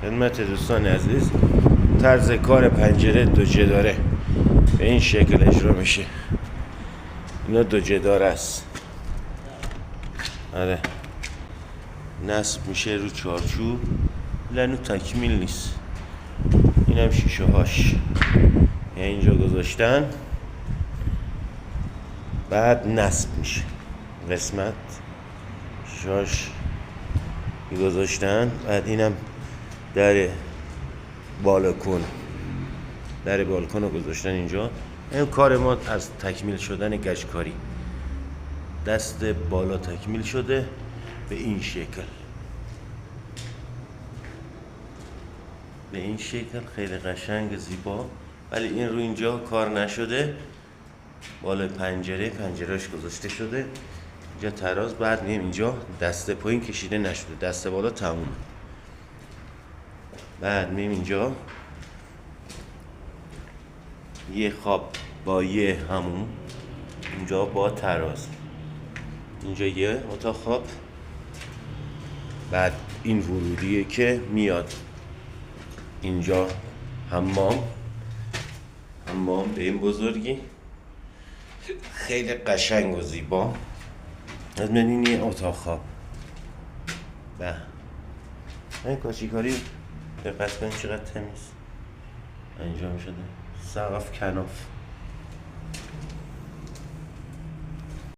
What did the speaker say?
خدمت دوستان عزیز، طرز کار پنجره دو جداره به این شکل اجرا میشه. اینا دو جداره است. آره، نصب میشه رو چارچوب، لنو تکمیل نیست. اینم شیشه هاش اینجا گذاشتن، بعد نصب میشه. قسمت شاش گذاشتن، بعد اینم در بالکن رو گذاشتن اینجا. این کار ما از تکمیل شدن گچکاری، دست بالا تکمیل شده به این شکل. به این شکل خیلی قشنگ زیبا، ولی این رو اینجا کار نشده. بالای پنجرهش گذاشته شده اینجا تراز، بعد مییم اینجا دست پایین کشیده نشده، دست بالا تمومه. بعد مییم اینجا یه خواب با یه همون، اینجا با تراز، اینجا یه اتاق خواب. بعد این ورودیه که میاد اینجا حمام به این بزرگی، خیلی قشنگ و زیبا. از این یه اتاق خواب. به این کاشیکاری دقت کنید چقدر تمیز انجام شده. سقف کناف